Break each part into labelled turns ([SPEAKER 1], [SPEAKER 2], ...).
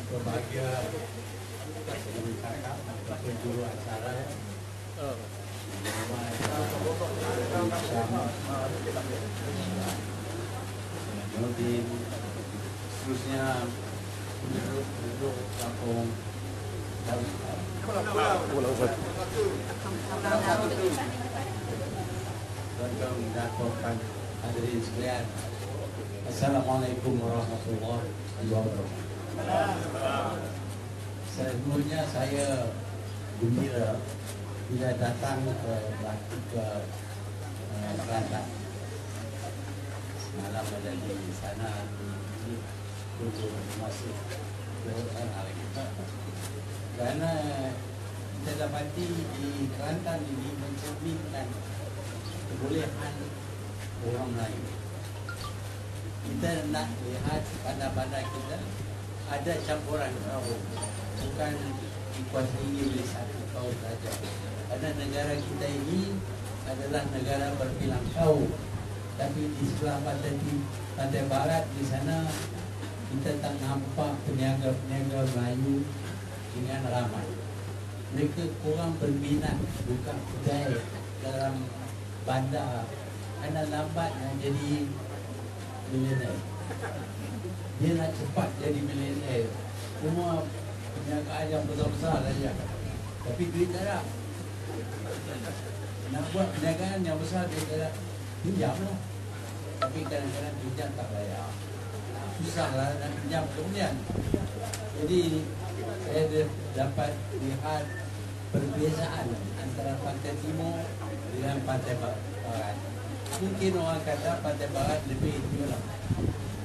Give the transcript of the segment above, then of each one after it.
[SPEAKER 1] berbahagia bercakap ataupun juru acara Nurdin, seterusnya penduduk kampung tuan-tuan dan puan hadirin sekalian, Assalamualaikum warahmatullahi wabarakatuh. Sebelumnya saya gembira bila datang ke Kelantan. Semalam ada di sana untuk masuk ke hari kita. Kerana kita dapati di Kelantan ini mencerminkan kebolehan orang lain. Kita nak lihat bandar-bandar kita ada campuran kaum, bukan dikuasai oleh satu kaum saja. Kerana negara kita ini adalah negara berbilang kaum, tapi di sebelah pantai barat di sana kita tak nampak peniaga-peniaga Melayu dengan ramai. Mereka kurang berminat buka kedai dalam bandar kerana lambat nak jadi milenial. Dia nak cepat jadi milenial. Semua perniagaan yang besar-besar saja, tapi duit tak ada. Nak buat perniagaan yang besar dia tak ada, pinjam lah. Tapi kadang-kadang pinjam tak bayar, susahlah nak pinjam kemudian. Jadi saya dapat lihat perbezaan antara pantai timur dengan pantai barat. Mungkin orang kata pantai barat lebih develop,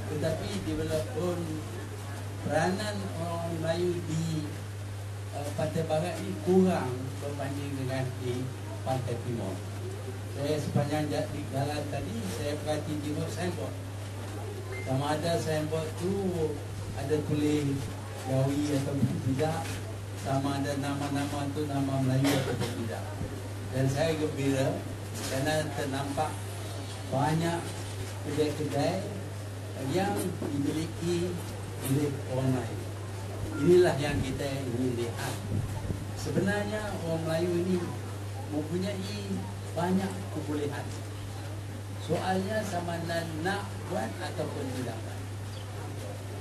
[SPEAKER 1] tetapi develop pun peranan orang Melayu di pantai barat ini kurang berbanding dengan di pantai timur. Saya sepanjang jalan tadi saya perhati tengok signboard. Sama ada signboard tu ada tulis Jawi atau tidak, sama ada nama-nama tu nama Melayu atau tidak. Dan saya gembira kerana ternampak banyak kedai-kedai yang dimiliki oleh orang lain. Inilah yang kita ingin lihat. Sebenarnya orang Melayu ini mempunyai banyak kebolehan. Soalnya sama ada nak buat ataupun tidak.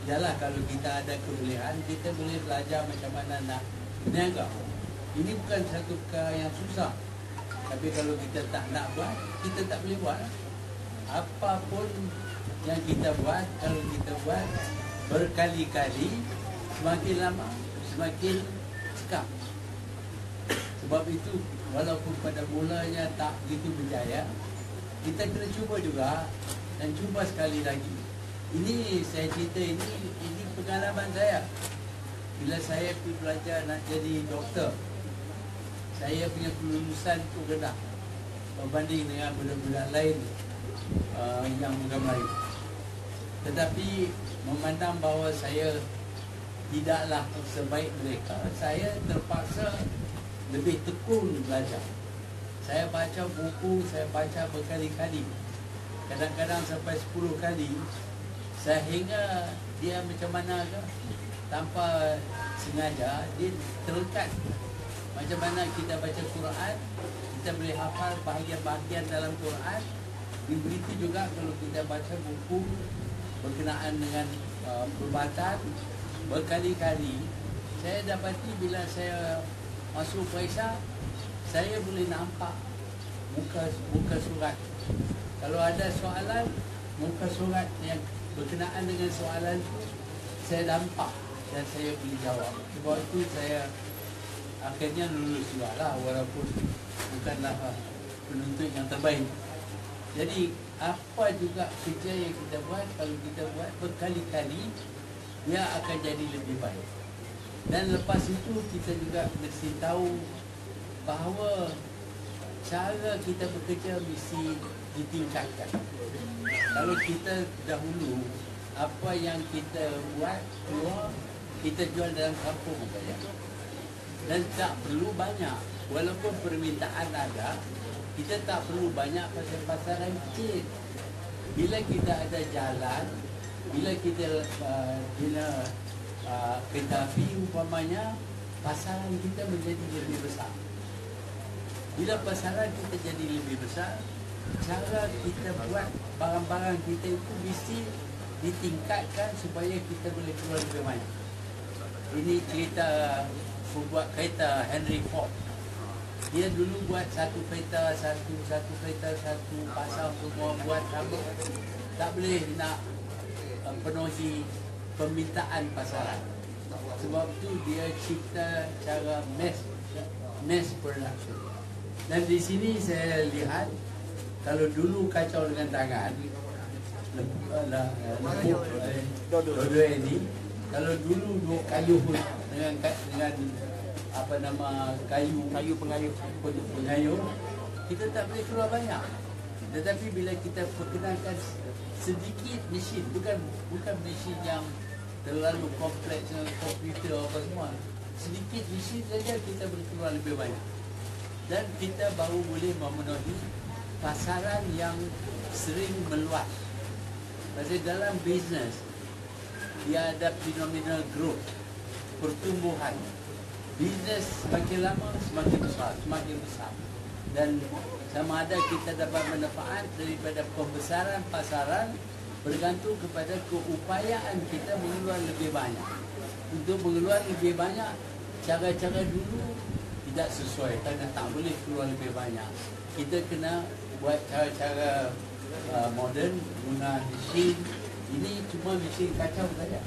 [SPEAKER 1] Yalah, kalau kita ada kebolehan, kita boleh belajar macam mana nak berniaga. Ini bukan satu perkara yang susah. Tapi kalau kita tak nak buat, kita tak boleh buat. Apapun yang kita buat, kalau kita buat berkali-kali, semakin lama, semakin cekap. Sebab itu, walaupun pada mulanya tak begitu berjaya, kita kena cuba juga dan cuba sekali lagi. Ini saya cerita ini pengalaman saya. Bila saya pergi belajar nak jadi doktor, saya punya kelulusan itu rendah berbanding dengan budak-budak lain yang bukan Melayu. Tetapi memandang bahawa saya tidaklah sebaik mereka, saya terpaksa lebih tekun belajar. Saya baca buku, saya baca berkali-kali, kadang-kadang sampai 10 kali, sehingga dia macam mana ke, tanpa sengaja dia terlekat. Macam mana kita baca Quran, kita boleh hafal bahagian-bahagian dalam Quran. Begitu juga kalau kita baca buku berkenaan dengan perubatan berkali-kali. Saya dapati bila saya masuk periksa, saya boleh nampak muka surat. Kalau ada soalan, muka surat yang berkenaan dengan soalan itu saya nampak dan saya boleh jawab. Sebab itu saya akhirnya lulus juga lah, walaupun bukanlah penuntut yang terbaik. Jadi apa juga kerja yang kita buat, kalau kita buat berkali-kali, dia akan jadi lebih baik. Dan lepas itu kita juga mesti tahu bahawa cara kita bekerja mesti ditingkatkan. Kalau kita dahulu apa yang kita buat keluar, kita jual dalam kampung saja, dan tak perlu banyak. Walaupun permintaan ada, kita tak perlu banyak pasar-pasaran kecil. Bila kita ada jalan, bila kita kereta api umpamanya, pasaran kita menjadi lebih besar. Bila pasaran kita jadi lebih besar, cara kita buat barang-barang kita itu mesti ditingkatkan supaya kita boleh keluar lebih banyak. Ini cerita pembuat kereta Henry Ford. Dia dulu buat satu kereta, satu pasang semua buat sama. Tak boleh nak penuhi permintaan pasaran. Sebab tu dia cipta cara mass production. Dan di sini saya lihat, kalau dulu kacau dengan tangan, dua ini, kalau dulu duk kayu dengan apa nama kayu pengayuh, kita tak boleh keluar banyak. Tetapi bila kita perkenalkan sedikit mesin, bukan mesin yang terlalu kompleks dengan komputer apa semua, sedikit mesin saja kita boleh keluar lebih banyak. Dan kita baru boleh memenuhi pasaran yang sering meluas. Pasal dalam bisnes dia ada phenomenal growth, pertumbuhan. Bisnes semakin lama semakin besar. Dan sama ada kita dapat manfaat daripada pembesaran pasaran bergantung kepada keupayaan kita mengeluar lebih banyak. Untuk mengeluar lebih banyak, cara-cara dulu tidak sesuai kerana tak boleh keluar lebih banyak. Kita kena buat cara-cara moden, guna mesin. Ini cuma mesin kacau saja.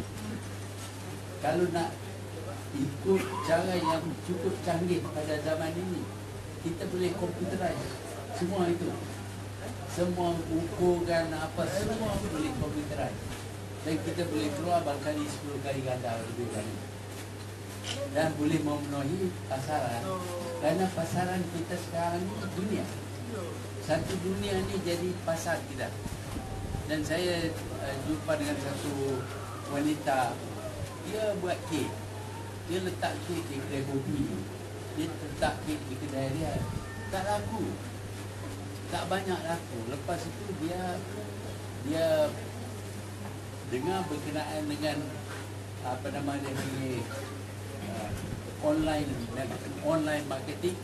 [SPEAKER 1] Kalau nak ikut cara yang cukup canggih pada zaman ini, kita boleh computerize semua itu. Semua ukuran apa, semua boleh computerize. Dan kita boleh keluar barangkali 10 kali ganda lebih banyak. Dan boleh memenuhi pasaran. Kerana pasaran kita sekarang ini dunia. Satu dunia ni jadi pasar kita. Dan saya jumpa dengan satu wanita, dia buat kek. Dia letak kek di kedai kopi. Dia letak kek di kedai dia. Tak laku. Tak banyak laku. Lepas itu dia dengar berkenaan dengan apa nama dia punya online marketing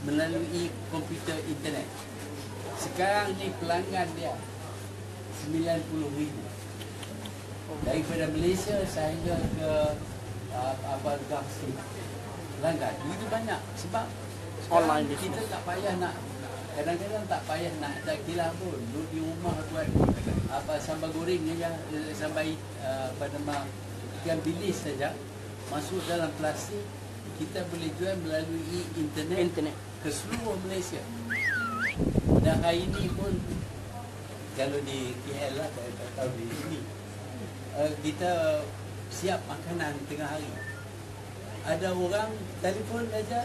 [SPEAKER 1] melalui komputer internet. Sekarang ni pelanggan dia 90,000. Daripada Malaysia sehingga ke Gulf State. Pelanggan begitu banyak sebab online kita tak payah nak, kadang-kadang tak payah nak ada kilang pun. Duduk di rumah buat sambal goreng saja, sambal apa nama ikan bilis saja, masuk dalam plastik, kita boleh jual melalui internet ke seluruh Malaysia. Dan hari ini pun kalau di KL lah, saya tak tahu di sini, kita siap makanan tengah hari. Ada orang telefon saja,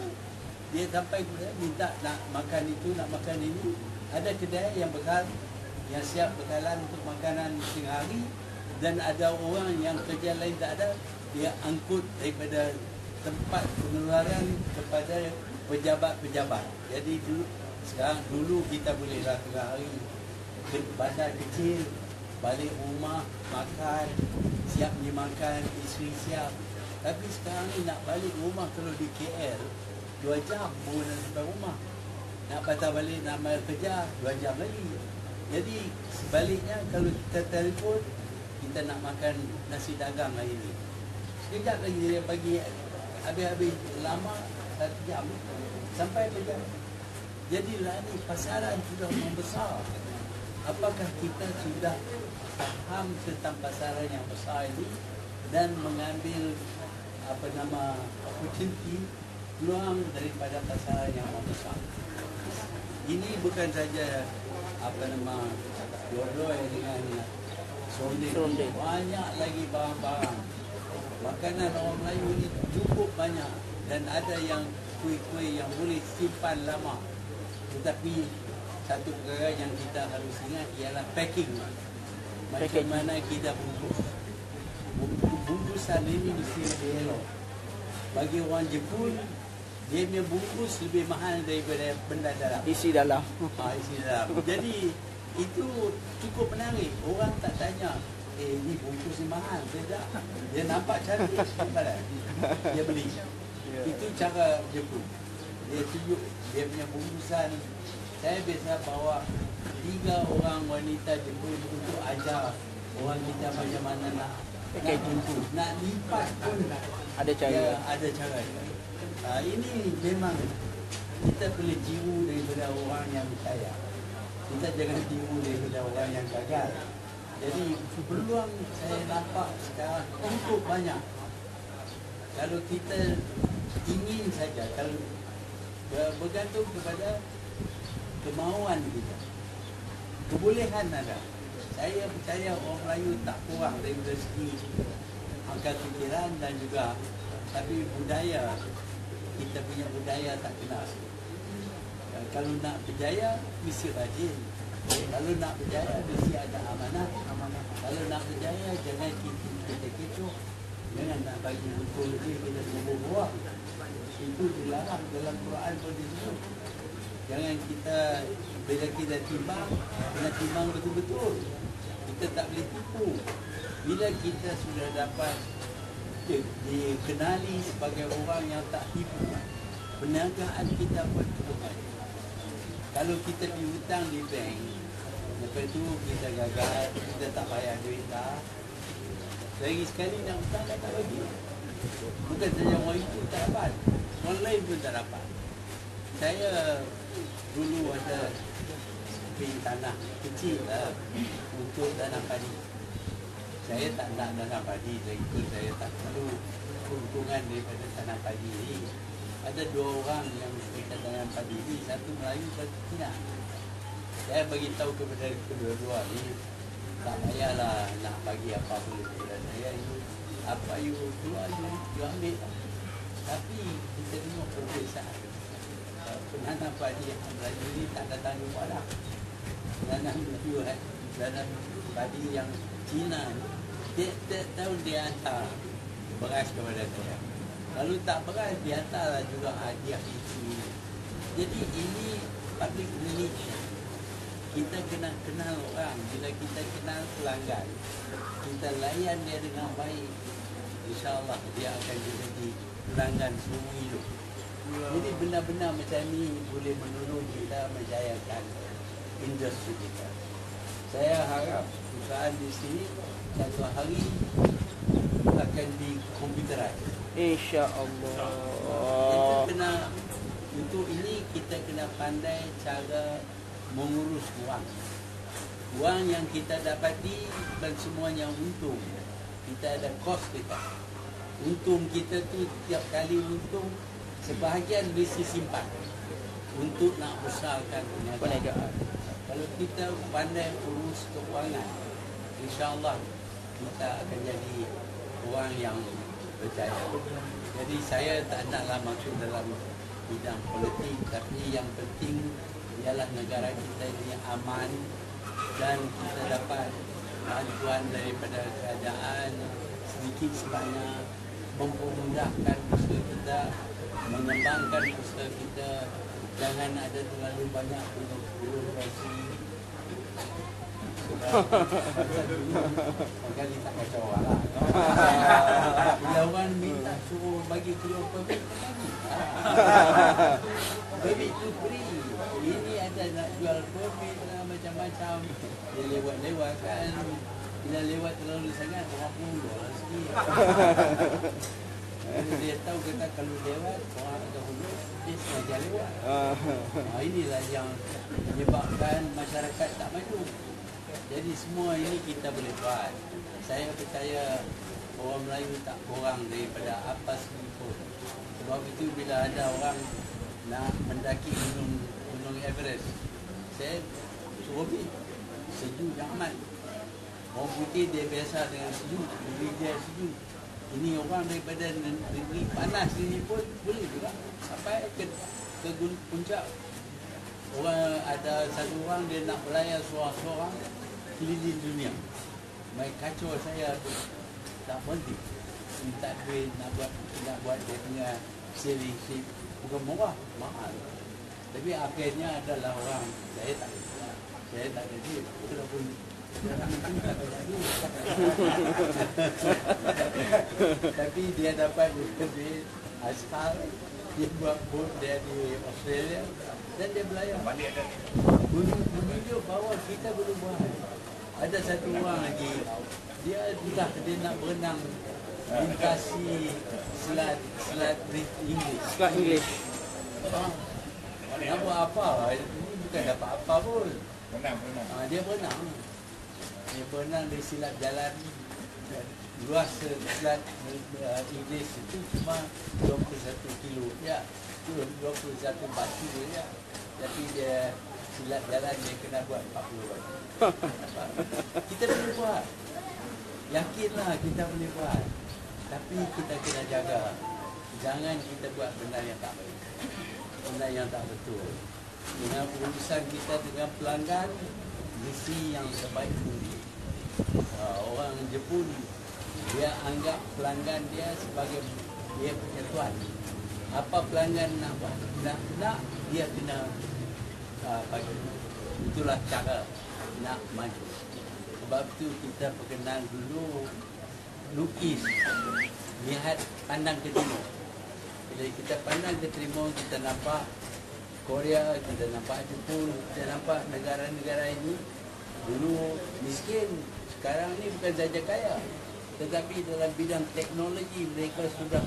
[SPEAKER 1] dia sampai minta nak makan itu, nak makan ini. Ada kedai yang bekal, yang siap bekalan untuk makanan tengah hari. Dan ada orang yang kerja lain tak ada, dia angkut daripada tempat pengeluaran kepada pejabat-pejabat. Jadi dulu kita boleh lah tengah hari ke bandar kecil, balik rumah, makan, siap dimakan, isteri siap. Tapi sekarang ni nak balik rumah kalau di KL 2 jam baru nak sampai rumah. Nak patah balik nak bayar kerja 2 jam lagi. Jadi sebaliknya kalau kita telefon, kita nak makan nasi dagang hari ni, sekejap lagi dia bagi, habis-habis lama 1 jam sampai kerja. Jadilah ni pasaran sudah membesar. Apakah kita sudah faham tentang pasaran yang besar ini dan mengambil apa nama opportunity, peluang daripada pasaran yang membesar? Ini bukan saja apa nama dua-dua dengan sonde. Banyak lagi barang-barang. Makanan orang Melayu ini cukup banyak dan ada yang kuih-kuih yang boleh simpan lama. Tetapi satu perkara yang kita harus ingat ialah packing. Macam mana kita bungkus. Bungkusan ini mesti lebih elok. Bagi orang Jepun, dia punya bungkus lebih mahal daripada benda dalam.
[SPEAKER 2] Isi dalam.
[SPEAKER 1] Isi dalam. Jadi itu cukup menarik. Orang tak tanya ni bungkus ni mahal. Dia nampak cantik, dia beli. Itu cara Jepun. Dia tunjuk dia punya bungkusan. Saya biasa bawa 3 orang wanita Jepun untuk ajar orang kita macam mana nak bungkus, nak lipat pun
[SPEAKER 2] Ada cara.
[SPEAKER 1] ada cara. Ini memang kita boleh tiru daripada orang yang kaya. Kita jangan tiru daripada orang yang gagal. Jadi peluang saya nampak sekarang untuk banyak. Kalau kita ingin saja, kalau bergantung kepada kemauan kita, kebolehan ada. Saya percaya orang Melayu tak kurang daripada segi akal fikiran dan juga, tapi budaya, kita punya budaya tak kenal. Kalau nak berjaya, mesti rajin. Kalau nak berjaya, mesti ada amanah. Kalau nak berjaya, jangan kita kecoh. Jangan nak bagi betul lebih, kita buah. Itu dilarang dalam Quran pun disebut. Jangan kita, bila kita timbang, kena timbang betul-betul. Kita tak boleh tipu. Bila kita sudah dapat dikenali sebagai orang yang tak tipu, perniagaan kita pun cukup baik. Kalau kita pergi hutang di bank, lepas tu kita gagal, kita tak bayar duit dah. Lagi sekali nak hutang tak bagi. Bukan saja orang itu tak dapat, orang lain pun tak dapat. Saya dulu ada sepi tanah kecil lah untuk tanam padi. Saya tak nak tanam padi, itu saya tak perlu keuntungan daripada tanam padi ni. Ada 2 orang yang kita tanam padi ni, satu Melayu, satu Cina. Saya bagi tahu kepada kedua-dua ni, tak payahlah nak bagi apa pun kepada saya. Apa you keluar, you ambil. Tapi kita tengok perbezaan. Penanam padi yang Melayu ni tak ada tanggung jawab. Tanam padi yang Cina, tiap tahun dia hantar beras kepada saya. Lalu tak beras, dia hantarlah juga hadiah itu. Jadi ini public relation. Kita kena kenal orang. Bila kita kenal pelanggan, kita layan dia dengan baik, InsyaAllah dia akan jadi pelanggan seumur hidup. Jadi benda-benda macam ni boleh menolong kita menjayakan industri kita. Saya harap perusahaan di sini satu hari akan dikomputerais.
[SPEAKER 2] InsyaAllah.
[SPEAKER 1] Kita kena, untuk ini kita kena pandai cara mengurus wang. Wang yang kita dapati dan semuanya untung. Kita ada kos kita. Untung kita tu tiap kali untung, sebahagian mesti simpan untuk nak besarkan perniagaan. Kalau kita pandai urus keuangan, InsyaAllah kita akan jadi orang yang berjaya. Jadi saya tak naklah masuk dalam bidang politik, tapi yang penting ialah negara kita ini aman dan kita dapat bantuan daripada kerajaan sedikit sebanyak, mempermudahkan usaha kita, mengembangkan usaha kita. Jangan ada terlalu banyak birokrasi. Kali tak kacau lah. Bila orang minta suruh bagi keluar permit, permit tu free. Ini ada nak jual permit lah, macam-macam. Dia lewat-lewat kan. Bila lewat terlalu sangat, orang pun lah sikit. Dia tahu kata kalau lewat, orang akan hulur, dia sengaja lewat. Inilah yang menyebabkan masyarakat tak maju. Jadi semua ini kita boleh buat. Saya percaya orang Melayu tak kurang daripada apa sekalipun. Sebab itu bila ada orang nak mendaki gunung Everest, saya suruh pergi. Sejuk amat. Orang putih dia biasa dengan sejuk, negeri dia sejuk. Ini orang daripada negeri panas ini pun boleh juga sampai ke puncak. Orang ada satu orang dia nak belayar seorang-seorang keliling dunia. Main kacau saya tu. Tak berhenti. Minta duit nak buat dia punya sailing ship. Bukan murah, mahal. Tapi akhirnya adalah orang, saya tak ada duit. Walaupun Tapi dia dapat duit asal, dia buat bot dia di Australia dan dia belayar. Menunjuk bahawa kita boleh buat. Ada satu orang lagi, dia nak berenang lintasi selat English.
[SPEAKER 2] Selat English.
[SPEAKER 1] Nak buat apa? Ini bukan dapat apa pun. Dia berenang. Dia berenang di silat jalan. Luas selat English itu cuma 21 kilo. Ya, 21 batu ya. Tapi dia silat jalan dia kena buat 40 batu. Kita boleh buat. Yakinlah kita boleh buat. Tapi kita kena jaga. Jangan kita buat benda yang tak baik. Benda yang tak betul. Dengan urusan kita dengan pelanggan, mesti yang terbaik dulu. Orang Jepun, dia anggap pelanggan dia sebagai dia punya tuan. Apa pelanggan nak buat? Nak dia kena bagi. Itulah cara nak maju. Sebab itu kita perkenal dulu lukis, lihat pandang ke timur. Bila kita pandang ke timur, kita nampak Korea, kita nampak Jepun, kita nampak negara-negara ini dulu miskin, sekarang ni bukan saja kaya, tetapi dalam bidang teknologi mereka sudah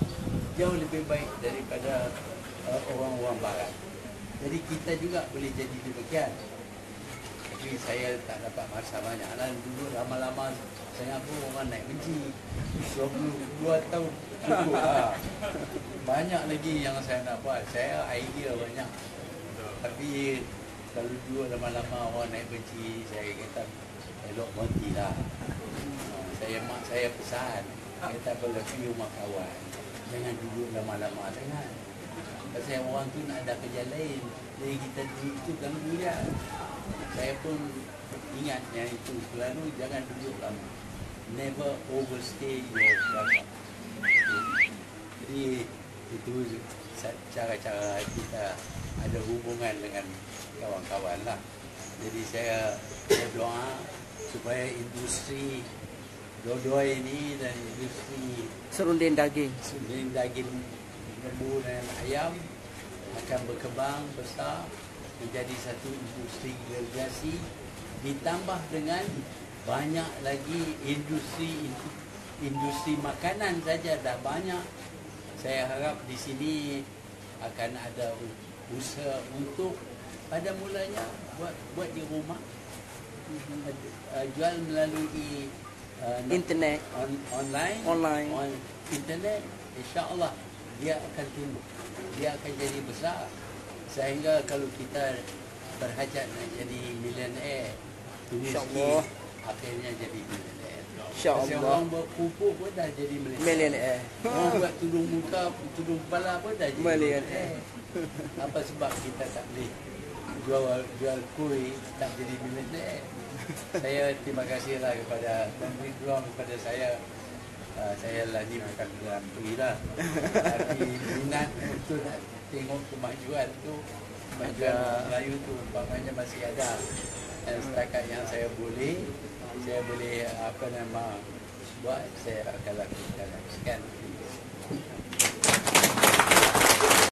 [SPEAKER 1] jauh lebih baik daripada orang-orang barat. Jadi kita juga boleh jadi demikian. Tapi saya tak dapat masa banyak. Dulu lama-lama Singapura orang naik benci. 22 tahun cukup. Banyak lagi yang saya nak buat. Saya idea banyak. Tapi kalau dulu lama-lama orang naik benci, saya kata elok berhentilah. Mak saya pesan, kata kalau pergi rumah kawan, jangan duduk lama-lama sangat. Pasal orang tu nak ada kerja lain. Jadi kita duduk tu ganggu dia. Saya pun ingat yang itu selalu jangan duduk lama. Never overstay your job. Jadi itu cara-cara kita ada hubungan dengan kawan-kawan lah. Jadi saya berdoa supaya industri dodoi ini dan industri
[SPEAKER 2] Serunding daging
[SPEAKER 1] lembu dan ayam akan berkembang besar menjadi satu industri gergasi, ditambah dengan banyak lagi industri makanan saja dah banyak. Saya harap di sini akan ada usaha untuk pada mulanya buat di rumah, jual melalui
[SPEAKER 2] internet,
[SPEAKER 1] online on internet. InsyaAllah dia akan tumbuh, dia akan jadi besar sehingga kalau kita berhajat nak jadi millionaire, tu miskin akhirnya jadi millionaire.
[SPEAKER 2] InsyaAllah.
[SPEAKER 1] Orang buat pupuk pun dah jadi millionaire. Orang buat tudung muka, tudung kepala pun dah jadi millionaire. Apa sebab kita tak boleh jual kuih tak jadi millionaire? Saya terima kasihlah kepada memberi peluang kepada saya. Saya lagi bukan dalam lah. Tapi minat untuk nak tengok kemajuan tu, kemajuan Melayu tu umpamanya masih ada. Dan setakat yang saya boleh buat, saya akan lakukan. Sekian.